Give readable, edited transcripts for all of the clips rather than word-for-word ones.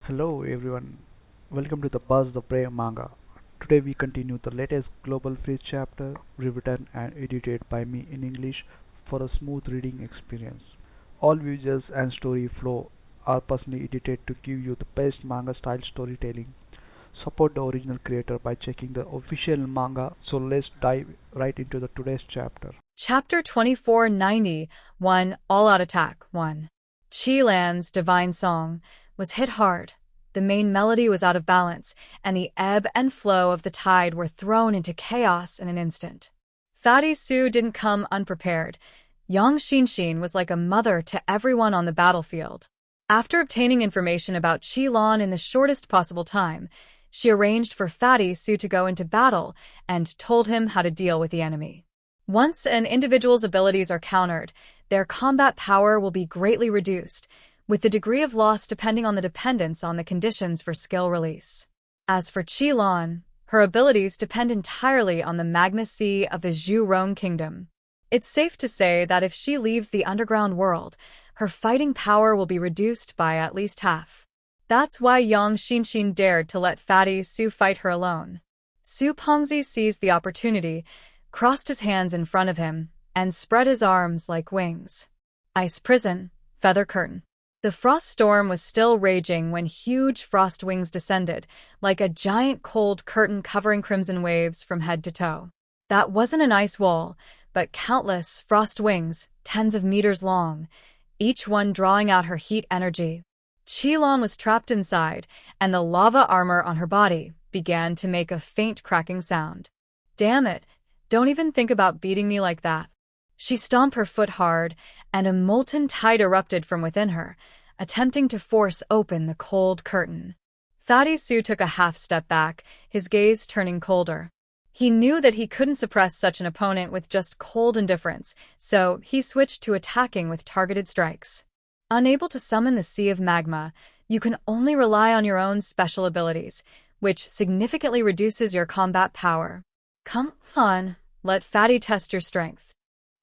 Hello everyone, welcome to the Buzz the Prey Manga. Today we continue the latest Global Freeze chapter, rewritten and edited by me in English for a smooth reading experience. All visuals and story flow are personally edited to give you the best manga style storytelling. Support the original creator by checking the official manga. So let's dive right into the today's chapter. Chapter 2490 All Out Attack 1. Chilon's divine song was hit hard. The main melody was out of balance, and the ebb and flow of the tide were thrown into chaos in an instant. Fatty Su didn't come unprepared. Yang Xinshin was like a mother to everyone on the battlefield. After obtaining information about Chilon in the shortest possible time, she arranged for Fatty Su to go into battle and told him how to deal with the enemy. Once an individual's abilities are countered, their combat power will be greatly reduced, with the degree of loss depending on the dependence on the conditions for skill release. As for Chilon, her abilities depend entirely on the magma sea of the Zhurong kingdom. It's safe to say that if she leaves the underground world, her fighting power will be reduced by at least half. That's why Yang Xinshin dared to let Fatty Su fight her alone. Su Pengzi seized the opportunity, crossed his hands in front of him, and spread his arms like wings. Ice prison, feather curtain. The frost storm was still raging when huge frost wings descended, like a giant cold curtain covering crimson waves from head to toe. That wasn't an ice wall, but countless frost wings, tens of meters long, each one drawing out her heat energy. Chilon was trapped inside, and the lava armor on her body began to make a faint cracking sound. Damn it, don't even think about beating me like that. She stomped her foot hard, and a molten tide erupted from within her, attempting to force open the cold curtain. Fatty Su took a half step back, his gaze turning colder. He knew that he couldn't suppress such an opponent with just cold indifference, so he switched to attacking with targeted strikes. Unable to summon the sea of magma, you can only rely on your own special abilities, which significantly reduces your combat power. Come on, let Fatty test your strength.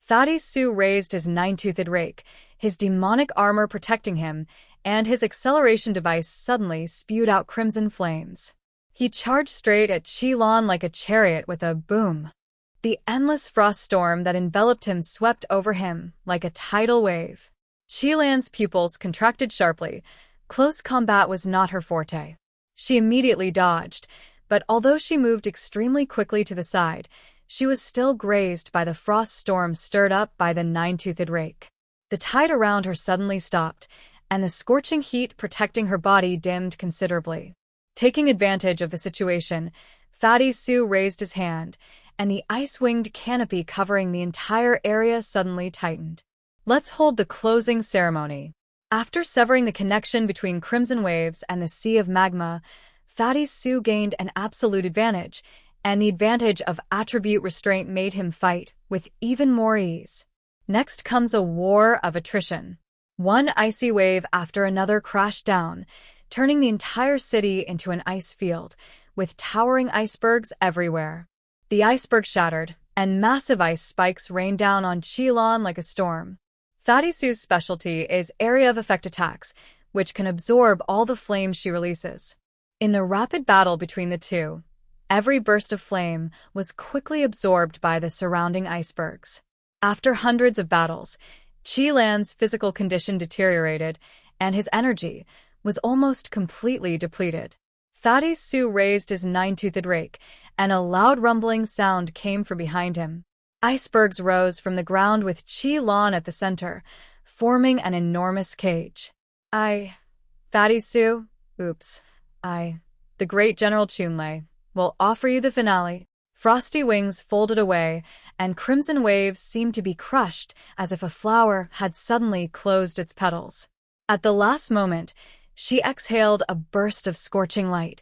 Fatty Su raised his nine-toothed rake, his demonic armor protecting him, and his acceleration device suddenly spewed out crimson flames. He charged straight at Chilon like a chariot with a boom. The endless frost storm that enveloped him swept over him like a tidal wave. Chilon's pupils contracted sharply. Close combat was not her forte. She immediately dodged, but although she moved extremely quickly to the side, she was still grazed by the frost storm stirred up by the nine-toothed rake. The tide around her suddenly stopped, and the scorching heat protecting her body dimmed considerably. Taking advantage of the situation, Fatty Su raised his hand, and the ice-winged canopy covering the entire area suddenly tightened. Let's hold the closing ceremony. After severing the connection between crimson waves and the sea of magma, Fatty Su gained an absolute advantage, and the advantage of attribute restraint made him fight with even more ease. Next comes a war of attrition. One icy wave after another crashed down, turning the entire city into an ice field, with towering icebergs everywhere. The iceberg shattered, and massive ice spikes rained down on Chilon like a storm. Fatty Su's specialty is area of effect attacks, which can absorb all the flames she releases. In the rapid battle between the two, every burst of flame was quickly absorbed by the surrounding icebergs. After hundreds of battles, Chilon's physical condition deteriorated, and his energy was almost completely depleted. Fatty Su raised his nine-toothed rake, and a loud rumbling sound came from behind him. Icebergs rose from the ground with Chilon at the center, forming an enormous cage. Fatty Su, the great General Chunlei, will offer you the finale. Frosty wings folded away, and crimson waves seemed to be crushed as if a flower had suddenly closed its petals. At the last moment, she exhaled a burst of scorching light,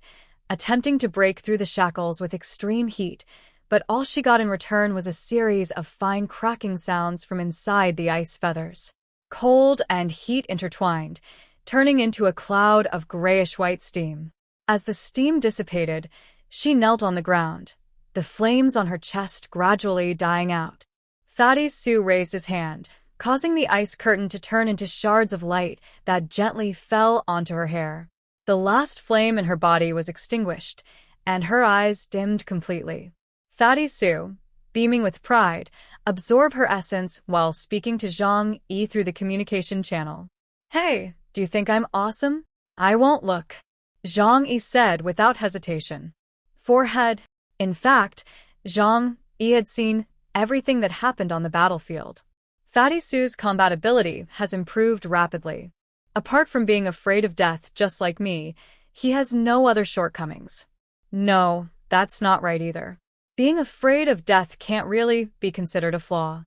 attempting to break through the shackles with extreme heat, but all she got in return was a series of fine cracking sounds from inside the ice feathers. Cold and heat intertwined, turning into a cloud of grayish-white steam. As the steam dissipated, she knelt on the ground, the flames on her chest gradually dying out. Fatty Su raised his hand, causing the ice curtain to turn into shards of light that gently fell onto her hair. The last flame in her body was extinguished, and her eyes dimmed completely. Fatty Sue, beaming with pride, absorbed her essence while speaking to Zhang Yi through the communication channel. "Hey, do you think I'm awesome?" "I won't look," Zhang Yi said without hesitation. Forehead. In fact, Zhang Yi had seen everything that happened on the battlefield. Fatty Sue's combat ability has improved rapidly. Apart from being afraid of death just like me, he has no other shortcomings. No, that's not right either. Being afraid of death can't really be considered a flaw.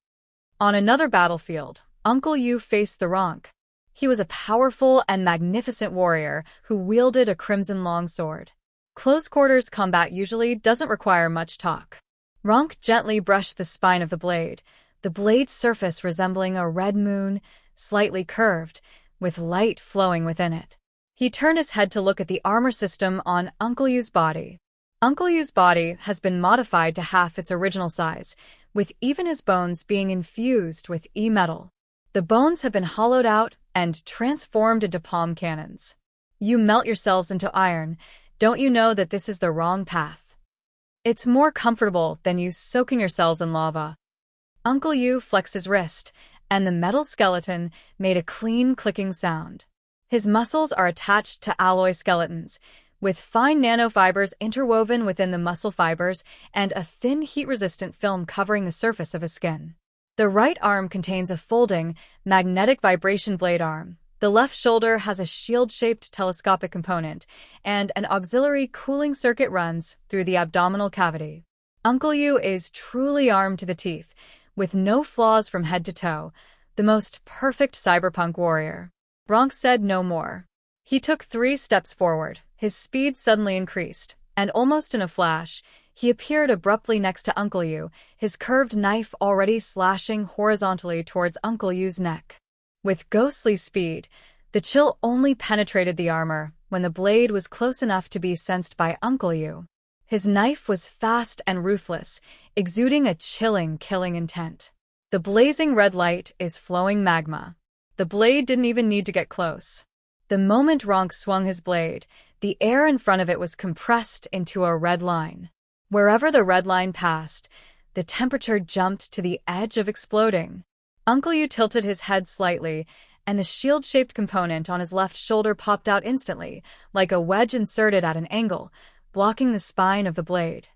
On another battlefield, Uncle Yu faced the Ronk. He was a powerful and magnificent warrior who wielded a crimson longsword. Close-quarters combat usually doesn't require much talk. Ronk gently brushed the spine of the blade's surface resembling a red moon, slightly curved, with light flowing within it. He turned his head to look at the armor system on Uncle Yu's body. Uncle Yu's body has been modified to half its original size, with even his bones being infused with E-metal. The bones have been hollowed out and transformed into palm cannons. You melt yourselves into iron. Don't you know that this is the wrong path? It's more comfortable than you soaking yourselves in lava. Uncle Yu flexed his wrist, and the metal skeleton made a clean clicking sound. His muscles are attached to alloy skeletons, with fine nanofibers interwoven within the muscle fibers and a thin heat-resistant film covering the surface of his skin. The right arm contains a folding, magnetic vibration blade arm. The left shoulder has a shield-shaped telescopic component, and an auxiliary cooling circuit runs through the abdominal cavity. Uncle Yu is truly armed to the teeth, with no flaws from head to toe, the most perfect cyberpunk warrior. Ronk said no more. He took 3 steps forward, his speed suddenly increased, and almost in a flash, he appeared abruptly next to Uncle Yu, his curved knife already slashing horizontally towards Uncle Yu's neck. With ghostly speed, the chill only penetrated the armor when the blade was close enough to be sensed by Uncle Yu. His knife was fast and ruthless, exuding a chilling, killing intent. The blazing red light is flowing magma. The blade didn't even need to get close. The moment Ronk swung his blade, the air in front of it was compressed into a red line. Wherever the red line passed, the temperature jumped to the edge of exploding. Uncle Yu tilted his head slightly, and the shield-shaped component on his left shoulder popped out instantly, like a wedge inserted at an angle, blocking the spine of the blade.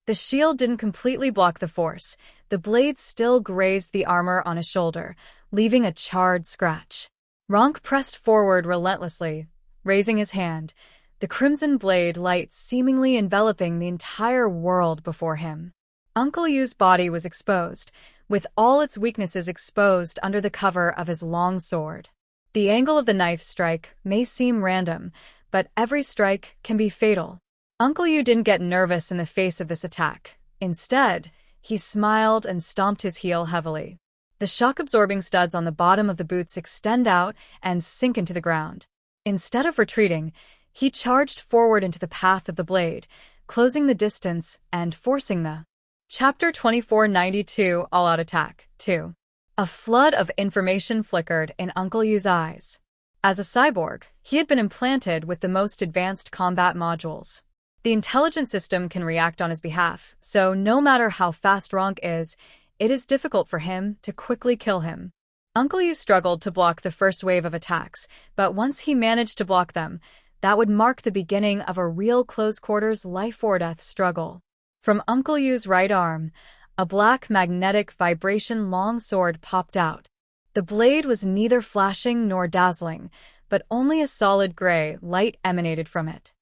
The shield didn't completely block the force. The blade still grazed the armor on his shoulder, leaving a charred scratch. Ronk pressed forward relentlessly, raising his hand, the crimson blade light seemingly enveloping the entire world before him. Uncle Yu's body was exposed, with all its weaknesses exposed under the cover of his long sword. The angle of the knife strike may seem random, but every strike can be fatal. Uncle Yu didn't get nervous in the face of this attack. Instead, he smiled and stomped his heel heavily. The shock-absorbing studs on the bottom of the boots extend out and sink into the ground. Instead of retreating, he charged forward into the path of the blade, closing the distance and forcing the Chapter 2492 All-Out Attack 2. A flood of information flickered in Uncle Yu's eyes. As a cyborg, he had been implanted with the most advanced combat modules. The intelligence system can react on his behalf, so no matter how fast Ronk is, it is difficult for him to quickly kill him. Uncle Yu struggled to block the first wave of attacks, but once he managed to block them, that would mark the beginning of a real close-quarters life-or-death struggle. From Uncle Yu's right arm, a black magnetic vibration longsword popped out. The blade was neither flashing nor dazzling, but only a solid gray light emanated from it.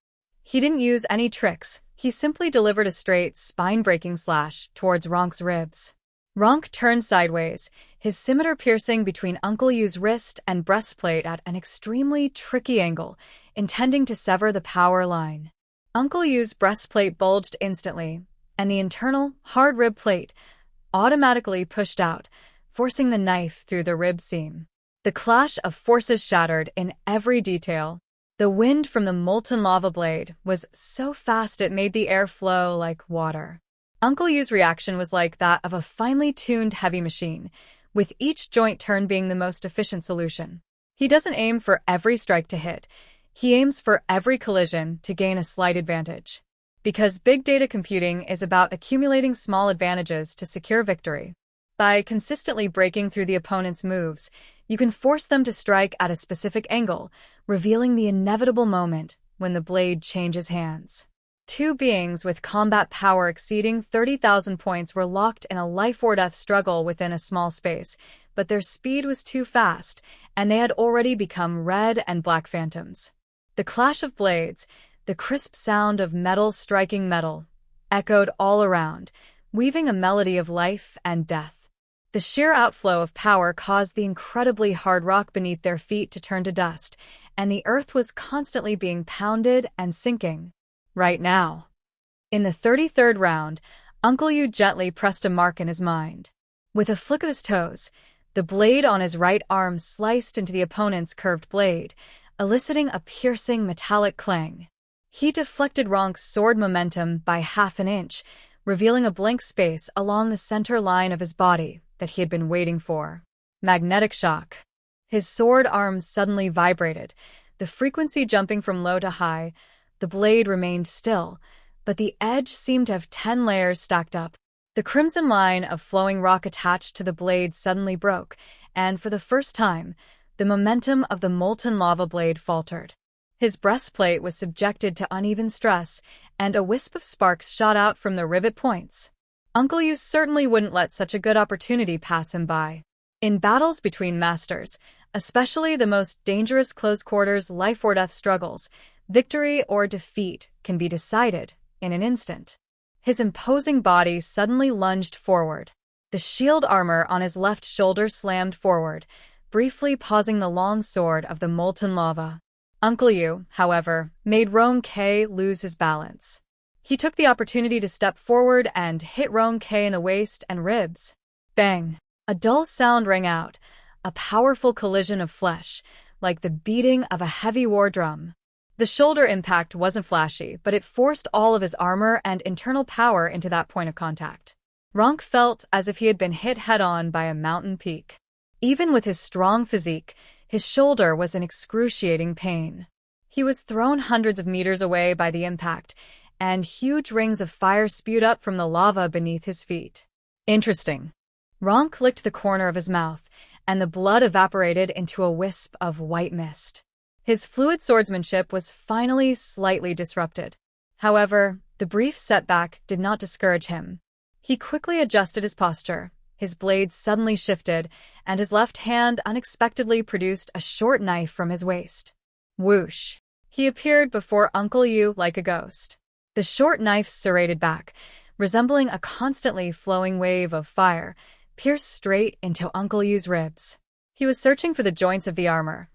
He didn't use any tricks, he simply delivered a straight, spine-breaking slash towards Ronk's ribs. Ronk turned sideways, his scimitar piercing between Uncle Yu's wrist and breastplate at an extremely tricky angle, intending to sever the power line. Uncle Yu's breastplate bulged instantly, and the internal, hard rib plate automatically pushed out, forcing the knife through the rib seam. The clash of forces shattered in every detail. The wind from the molten lava blade was so fast it made the air flow like water. Uncle Yu's reaction was like that of a finely tuned heavy machine, with each joint turn being the most efficient solution. He doesn't aim for every strike to hit. He aims for every collision to gain a slight advantage. Because big data computing is about accumulating small advantages to secure victory. By consistently breaking through the opponent's moves, you can force them to strike at a specific angle, revealing the inevitable moment when the blade changes hands. Two beings with combat power exceeding 30,000 points were locked in a life-or-death struggle within a small space, but their speed was too fast, and they had already become red and black phantoms. The clash of blades, the crisp sound of metal striking metal, echoed all around, weaving a melody of life and death. The sheer outflow of power caused the incredibly hard rock beneath their feet to turn to dust, and the earth was constantly being pounded and sinking. Right now. In the 33rd round, Uncle Yu gently pressed a mark in his mind. With a flick of his toes, the blade on his right arm sliced into the opponent's curved blade, eliciting a piercing metallic clang. He deflected Ronk's sword momentum by half an inch, revealing a blank space along the center line of his body that he had been waiting for. Magnetic shock. His sword arm suddenly vibrated, the frequency jumping from low to high. The blade remained still, but the edge seemed to have 10 layers stacked up. The crimson line of flowing rock attached to the blade suddenly broke, and for the first time, the momentum of the molten lava blade faltered. His breastplate was subjected to uneven stress, and a wisp of sparks shot out from the rivet points. Uncle Yu certainly wouldn't let such a good opportunity pass him by. In battles between masters, especially the most dangerous close-quarters life-or-death struggles, victory or defeat can be decided in an instant. His imposing body suddenly lunged forward. The shield armor on his left shoulder slammed forward, briefly pausing the long sword of the molten lava. Uncle Yu, however, made Ronk lose his balance. He took the opportunity to step forward and hit Ronk in the waist and ribs. Bang! A dull sound rang out, a powerful collision of flesh, like the beating of a heavy war drum. The shoulder impact wasn't flashy, but it forced all of his armor and internal power into that point of contact. Ronk felt as if he had been hit head-on by a mountain peak. Even with his strong physique, his shoulder was in excruciating pain. He was thrown hundreds of meters away by the impact, and huge rings of fire spewed up from the lava beneath his feet. Interesting. Ronk licked the corner of his mouth, and the blood evaporated into a wisp of white mist. His fluid swordsmanship was finally slightly disrupted. However, the brief setback did not discourage him. He quickly adjusted his posture. His blade suddenly shifted, and his left hand unexpectedly produced a short knife from his waist. Whoosh! He appeared before Uncle Yu like a ghost. The short knife serrated back, resembling a constantly flowing wave of fire, pierced straight into Uncle Yu's ribs. He was searching for the joints of the armor.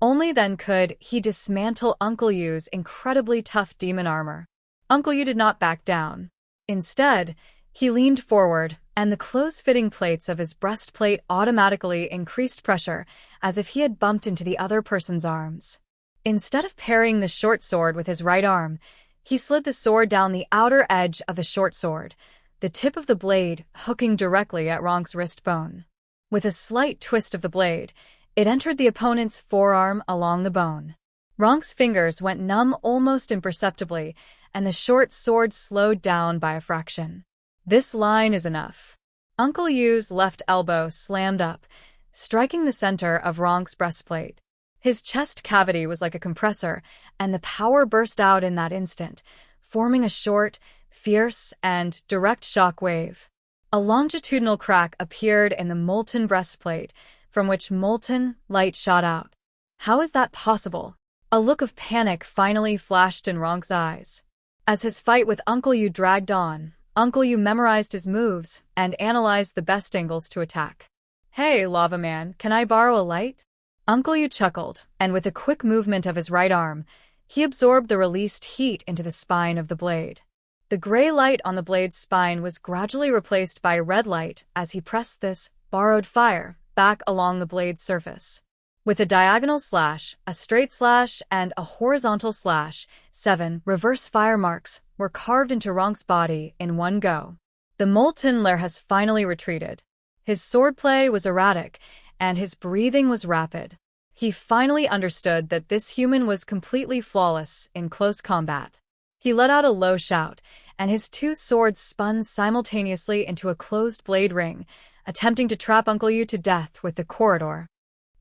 Only then could he dismantle Uncle Yu's incredibly tough demon armor. Uncle Yu did not back down. Instead, he leaned forward, and the close-fitting plates of his breastplate automatically increased pressure, as if he had bumped into the other person's arms. Instead of parrying the short sword with his right arm, he slid the sword down the outer edge of the short sword, the tip of the blade hooking directly at Ronk's wrist bone. With a slight twist of the blade, it entered the opponent's forearm along the bone. Ronk's fingers went numb almost imperceptibly, and the short sword slowed down by a fraction. This line is enough. Uncle Yu's left elbow slammed up, striking the center of Ronk's breastplate. His chest cavity was like a compressor, and the power burst out in that instant, forming a short, fierce, and direct shock wave. A longitudinal crack appeared in the molten breastplate, from which molten light shot out. How is that possible? A look of panic finally flashed in Ronk's eyes. As his fight with Uncle Yu dragged on, Uncle Yu memorized his moves and analyzed the best angles to attack. "Hey, Lava Man, can I borrow a light?" Uncle Yu chuckled, and with a quick movement of his right arm, he absorbed the released heat into the spine of the blade. The gray light on the blade's spine was gradually replaced by red light as he pressed this borrowed fire back along the blade's surface. With a diagonal slash, a straight slash, and a horizontal slash, 7 reverse fire marks were carved into Ronk's body in one go. The molten lair has finally retreated. His swordplay was erratic, and his breathing was rapid. He finally understood that this human was completely flawless in close combat. He let out a low shout, and his two swords spun simultaneously into a closed blade ring, attempting to trap Uncle Yu to death with the corridor.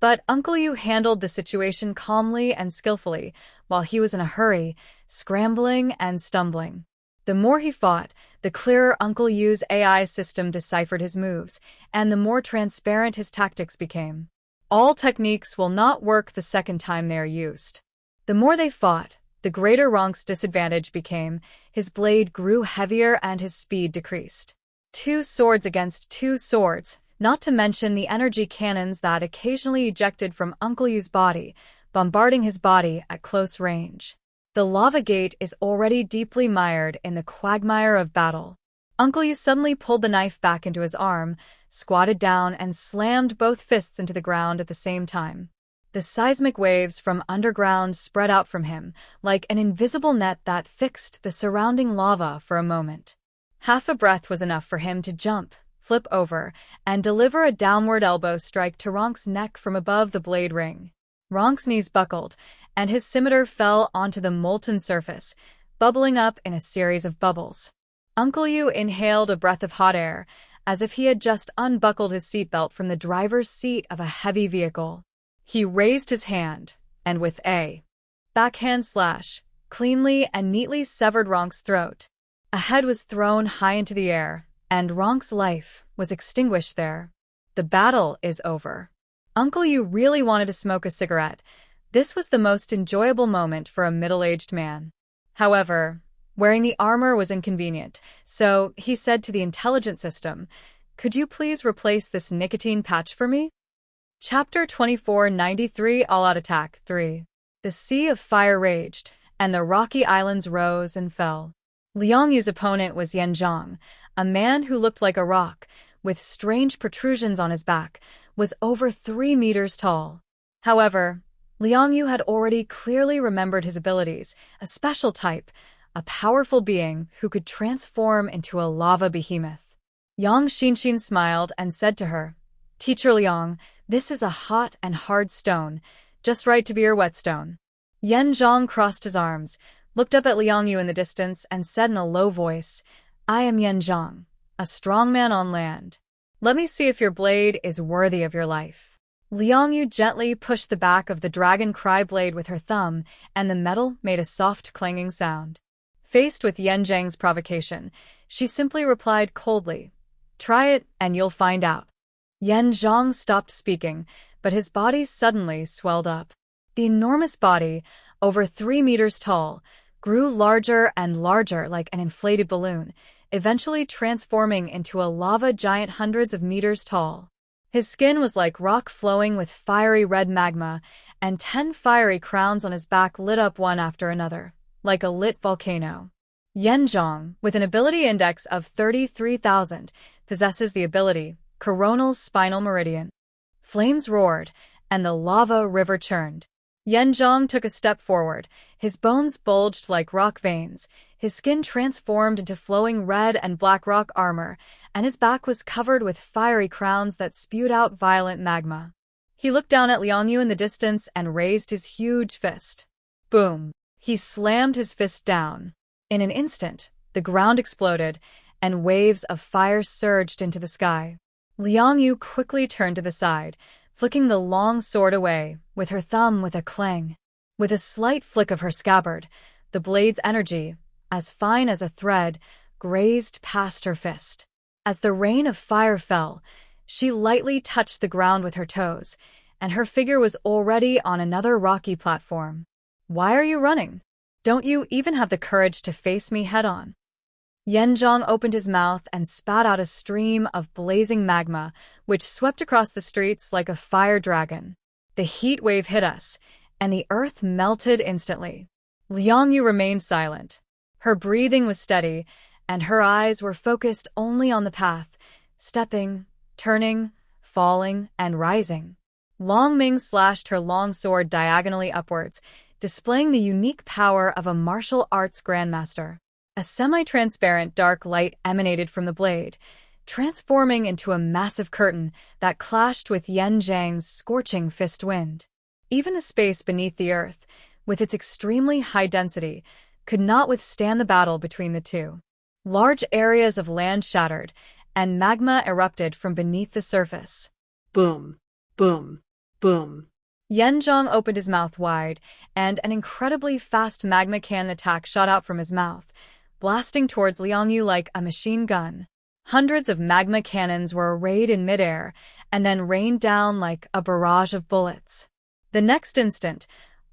But Uncle Yu handled the situation calmly and skillfully, while he was in a hurry, scrambling and stumbling. The more he fought, the clearer Uncle Yu's AI system deciphered his moves, and the more transparent his tactics became. All techniques will not work the second time they are used. The more they fought, the greater Ronk's disadvantage became. His blade grew heavier and his speed decreased. 2 swords against 2 swords, not to mention the energy cannons that occasionally ejected from Uncle Yu's body, bombarding his body at close range. The lava gate is already deeply mired in the quagmire of battle. Uncle Yu suddenly pulled the knife back into his arm, squatted down, and slammed both fists into the ground at the same time. The seismic waves from underground spread out from him, like an invisible net that fixed the surrounding lava for a moment. Half a breath was enough for him to jump, flip over, and deliver a downward elbow strike to Ronk's neck from above the blade ring. Ronk's knees buckled, and his scimitar fell onto the molten surface, bubbling up in a series of bubbles. Uncle Yu inhaled a breath of hot air, as if he had just unbuckled his seatbelt from the driver's seat of a heavy vehicle. He raised his hand, and with a backhand slash, cleanly and neatly severed Ronk's throat. A head was thrown high into the air, and Ronk's life was extinguished there. The battle is over. Uncle Yu really wanted to smoke a cigarette. This was the most enjoyable moment for a middle-aged man. However, wearing the armor was inconvenient, so he said to the intelligence system, "Could you please replace this nicotine patch for me?" Chapter 2493 All-Out Attack 3. The sea of fire raged, and the rocky islands rose and fell. Liang Yu's opponent was Yanjang, a man who looked like a rock, with strange protrusions on his back, was over 3 meters tall. However, Liang Yu had already clearly remembered his abilities, a special type, a powerful being who could transform into a lava behemoth. Yang Xinshin smiled and said to her, "Teacher Liang, this is a hot and hard stone, just right to be your whetstone." Yanjang crossed his arms, looked up at Liang Yu in the distance, and said in a low voice, "I am Yanjang, a strong man on land. Let me see if your blade is worthy of your life." Liang Yu gently pushed the back of the dragon cry blade with her thumb, and the metal made a soft clanging sound. Faced with Yanjang's provocation, she simply replied coldly, "Try it, and you'll find out." Yanjang stopped speaking, but his body suddenly swelled up. The enormous body, over 3 meters tall, grew larger and larger like an inflated balloon, eventually transforming into a lava giant hundreds of meters tall. His skin was like rock flowing with fiery red magma, and 10 fiery crowns on his back lit up one after another, like a lit volcano. Yanjang, with an ability index of 33,000, possesses the ability Coronal Spinal Meridian. Flames roared, and the lava river churned. Yanjang took a step forward, his bones bulged like rock veins, his skin transformed into flowing red and black rock armor, and his back was covered with fiery crowns that spewed out violent magma. He looked down at Liang Yu in the distance and raised his huge fist. Boom! He slammed his fist down. In an instant, the ground exploded, and waves of fire surged into the sky. Liang Yu quickly turned to the side, flicking the long sword away, with her thumb with a clang. With a slight flick of her scabbard, the blade's energy, as fine as a thread, grazed past her fist. As the rain of fire fell, she lightly touched the ground with her toes, and her figure was already on another rocky platform. "Why are you running? Don't you even have the courage to face me head-on?" Yanjang opened his mouth and spat out a stream of blazing magma, which swept across the streets like a fire dragon. The heat wave hit us, and the earth melted instantly. Liang Yu remained silent. Her breathing was steady, and her eyes were focused only on the path, stepping, turning, falling, and rising. Long Ming slashed her long sword diagonally upwards, displaying the unique power of a martial arts grandmaster. A semi-transparent dark light emanated from the blade, transforming into a massive curtain that clashed with Yanjang's scorching fist wind. Even the space beneath the Earth, with its extremely high density, could not withstand the battle between the two. Large areas of land shattered, and magma erupted from beneath the surface. Boom, boom, boom. Yanjang opened his mouth wide, and an incredibly fast magma cannon attack shot out from his mouth, blasting towards Liang Yu like a machine gun. Hundreds of magma cannons were arrayed in midair, and then rained down like a barrage of bullets. The next instant,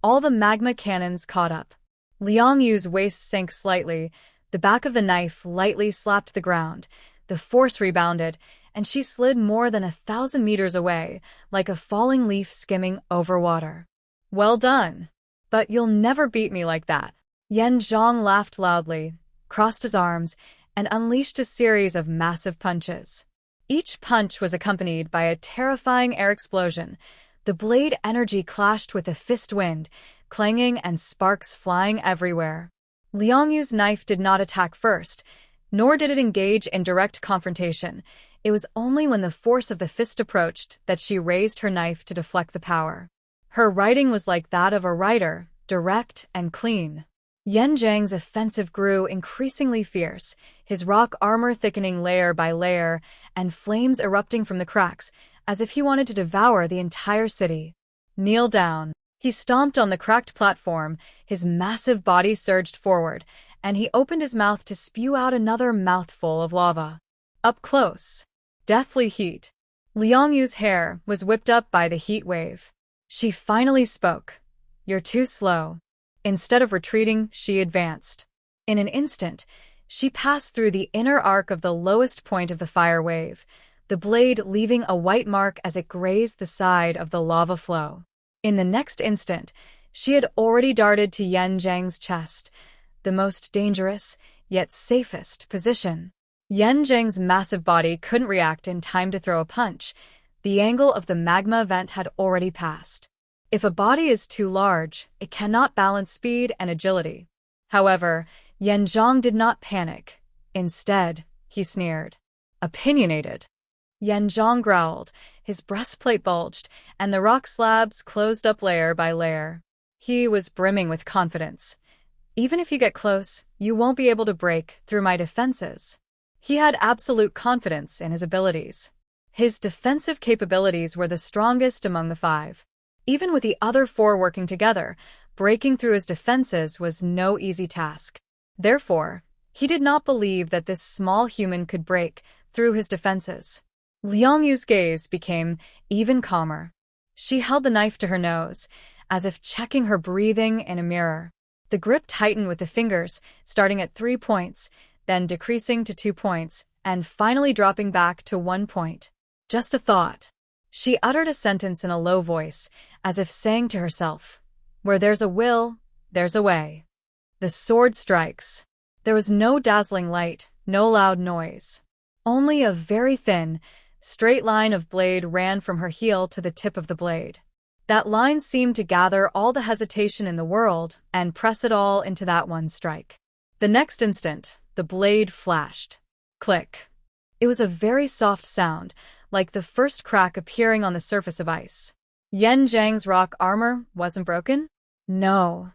all the magma cannons caught up. Liang Yu's waist sank slightly, the back of the knife lightly slapped the ground, the force rebounded, and she slid more than 1,000 meters away, like a falling leaf skimming over water. Well done. But you'll never beat me like that. Yanjang laughed loudly, crossed his arms, and unleashed a series of massive punches. Each punch was accompanied by a terrifying air explosion. The blade energy clashed with the fist wind, clanging and sparks flying everywhere. Liang Yu's knife did not attack first, nor did it engage in direct confrontation. It was only when the force of the fist approached that she raised her knife to deflect the power. Her writing was like that of a writer, direct and clean. Yanjang's offensive grew increasingly fierce, his rock armor thickening layer by layer, and flames erupting from the cracks, as if he wanted to devour the entire city. Kneel down. He stomped on the cracked platform, his massive body surged forward, and he opened his mouth to spew out another mouthful of lava. Up close. Deathly heat. Liang Yu's hair was whipped up by the heat wave. She finally spoke. You're too slow. Instead of retreating, she advanced. In an instant, she passed through the inner arc of the lowest point of the fire wave, the blade leaving a white mark as it grazed the side of the lava flow. In the next instant, she had already darted to Yanjang's chest, the most dangerous, yet safest position. Yanjang's massive body couldn't react in time to throw a punch. The angle of the magma vent had already passed. If a body is too large, it cannot balance speed and agility. However, Yanjang did not panic. Instead, he sneered. Opinionated. Yanjang growled, his breastplate bulged, and the rock slabs closed up layer by layer. He was brimming with confidence. Even if you get close, you won't be able to break through my defenses. He had absolute confidence in his abilities. His defensive capabilities were the strongest among the 5. Even with the other 4 working together, breaking through his defenses was no easy task. Therefore, he did not believe that this small human could break through his defenses. Liang Yu's gaze became even calmer. She held the knife to her nose, as if checking her breathing in a mirror. The grip tightened with the fingers, starting at 3 points, then decreasing to 2 points, and finally dropping back to 1 point. Just a thought. She uttered a sentence in a low voice, as if saying to herself, "Where there's a will, there's a way." The sword strikes. There was no dazzling light, no loud noise. Only a very thin, straight line of blade ran from her heel to the tip of the blade. That line seemed to gather all the hesitation in the world and press it all into that one strike. The next instant, the blade flashed. Click. It was a very soft sound, like the first crack appearing on the surface of ice. Yanjang's rock armor wasn't broken? No.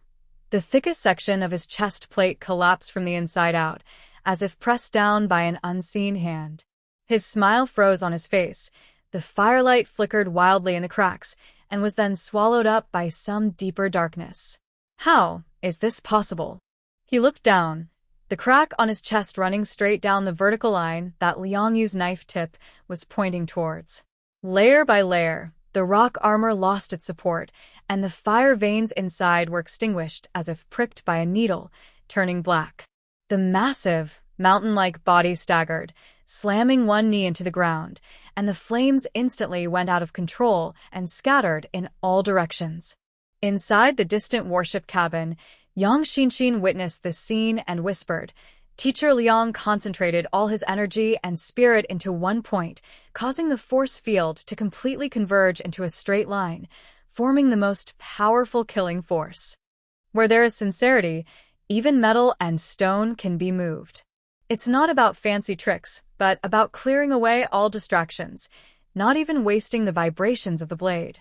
The thickest section of his chest plate collapsed from the inside out, as if pressed down by an unseen hand. His smile froze on his face. The firelight flickered wildly in the cracks, and was then swallowed up by some deeper darkness. How is this possible? He looked down, the crack on his chest running straight down the vertical line that Liang Yu's knife tip was pointing towards. Layer by layer, the rock armor lost its support, and the fire veins inside were extinguished as if pricked by a needle, turning black. The massive, mountain-like body staggered, slamming one knee into the ground, and the flames instantly went out of control and scattered in all directions. Inside the distant warship cabin, Yang Xinxin witnessed this scene and whispered. Teacher Liang concentrated all his energy and spirit into one point, causing the force field to completely converge into a straight line, forming the most powerful killing force. Where there is sincerity, even metal and stone can be moved. It's not about fancy tricks, but about clearing away all distractions, not even wasting the vibrations of the blade.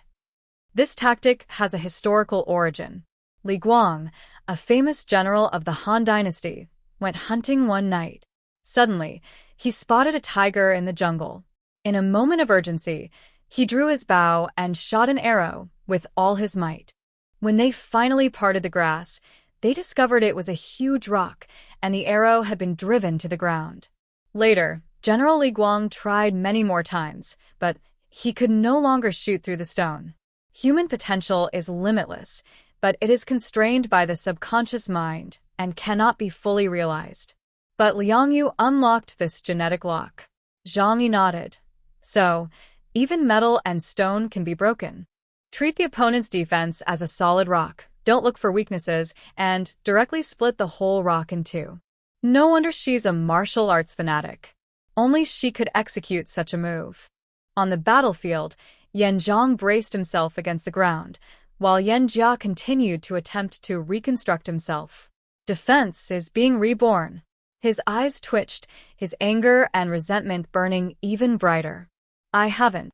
This tactic has a historical origin. Li Guang, a famous general of the Han Dynasty, went hunting one night. Suddenly, he spotted a tiger in the jungle. In a moment of urgency, he drew his bow and shot an arrow with all his might. When they finally parted the grass, they discovered it was a huge rock, and the arrow had been driven to the ground. Later, General Li Guang tried many more times, but he could no longer shoot through the stone. Human potential is limitless, but it is constrained by the subconscious mind and cannot be fully realized. But Liang Yu unlocked this genetic lock. Zhang Yi nodded. So, even metal and stone can be broken. Treat the opponent's defense as a solid rock, don't look for weaknesses, and directly split the whole rock in two. No wonder she's a martial arts fanatic. Only she could execute such a move. On the battlefield, Yanjang braced himself against the ground, while Yanjia continued to attempt to reconstruct himself. Defense is being reborn. His eyes twitched, his anger and resentment burning even brighter. I haven't